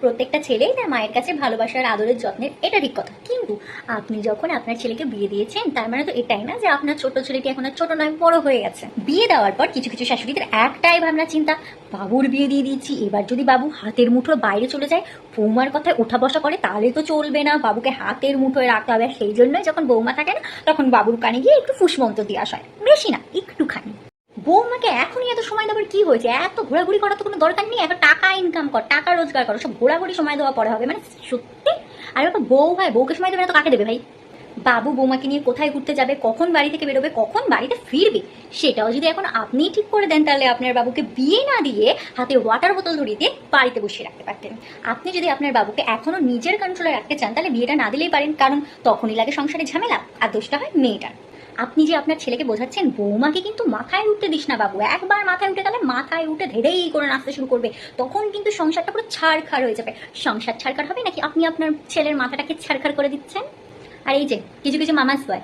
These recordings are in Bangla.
প্রত্যেকটা ছেলেই তার মায়ের কাছে ভালোবাসার আদরের যত্নের, এটা ঠিক কথা। কিন্তু আপনি যখন আপনার ছেলেকে বিয়ে দিয়েছেন তার মানে তো এটাই না যে আপনার ছোট ছেলেটি এখন আর ছোট নয়, বড় হয়ে গেছে। বিয়ে দেওয়ার পর কিছু কিছু শাশুড়িদের একটাই ভাবনা চিন্তা, বাবুর বিয়ে দিয়ে দিয়েছি, এবার যদি বাবু হাতের মুঠোর বাইরে চলে যায়, বৌমার কথায় ওঠা বসা করে, তাহলে তো চলবে না, বাবুকে হাতের মুঠোয় রাখতে হবে। সেই জন্যই যখন বৌমা থাকে না তখন বাবুর কানে গিয়ে একটু ফুসমন্ত্র দিয়ে আসা হয়, বেশি না একটুখানি। বৌমাকে এখনই এত সময় দেওয়ার কি হয়েছে? এত ঘোরাঘুরি করার তো কোনো দরকার নেই। এখন টাকা ইনকাম কর, টাকা রোজগার করো, সব ঘোরাঘুরি সময় দেওয়া পরে হবে মানে সত্যি। আর একটা বউ হয়, বউকে সময় দেবে না তো কাকে দেবে ভাই? বাবু বৌমাকে নিয়ে কোথায় ঘুরতে যাবে, কখন বাড়ি থেকে বেরোবে, কখন বাড়িতে ফিরবে, সেটাও যদি এখন আপনিই ঠিক করে দেন, তাহলে আপনার বাবুকে বিয়ে না দিয়ে হাতে ওয়াটার বোতল ধরিয়ে দিয়ে বাড়িতে বসিয়ে রাখতে পারতেন। আপনি যদি আপনার বাবুকে এখনো নিজের কন্ট্রোলে রাখতে চান তাহলে বিয়েটা না দিলেই পারেন, কারণ তখনই লাগে সংসারে ঝামেলা, আর দোষটা হয় মেয়েটার। আপনি যে আপনার ছেলেকে বোঝাচ্ছেন বৌমাকে কিন্তু মাথায় উঠতে দিস না বাবু, একবার মাথায় উঠে গেলে মাথায় উঠে ধেড়েই করে নাচতে শুরু করবে, তখন কিন্তু সংসারটা পুরো ছাড়খাড় হয়ে যাবে। সংসার ছাড়খাড় হবে নাকি আপনি আপনার ছেলের মাথাটাকে ছাড়খাড় করে দিচ্ছেন? আর এই যে কিছু কিছু মামাস বয়,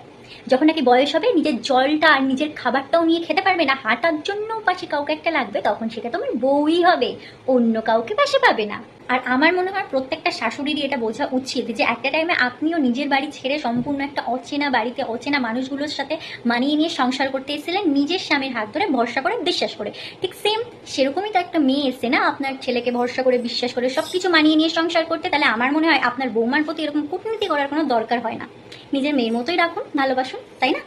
যখন নাকি বয়স হবে নিজের জলটা আর নিজের খাবারটাও নিয়ে খেতে পারবে না, হাঁটার জন্য পাশে কাউকে একটা লাগবে, তখন সেটা তোমার বউই হবে, অন্য কাউকে পাশে পাবে না। আর আমার মনে হয় প্রত্যেকটা শাশুড়িরই এটা বোঝা উচিত যে একটা টাইমে আপনিও নিজের বাড়ি ছেড়ে সম্পূর্ণ একটা অচেনা বাড়িতে অচেনা মানুষগুলোর সাথে মানিয়ে নিয়ে সংসার করতে এসেছিলেন, নিজের স্বামীর হাত ধরে ভরসা করে বিশ্বাস করে। ঠিক সেম সেরকমই তো একটা মেয়ে এসছে না আপনার ছেলেকে ভরসা করে বিশ্বাস করে সবকিছু মানিয়ে নিয়ে সংসার করতে। তাহলে আমার মনে হয় আপনার বৌমার প্রতি এরকম কূটনীতি করার কোনো দরকার হয় না। নিজের মেয়ের মতোই রাখুন, ভালোবাসুন, তাই না?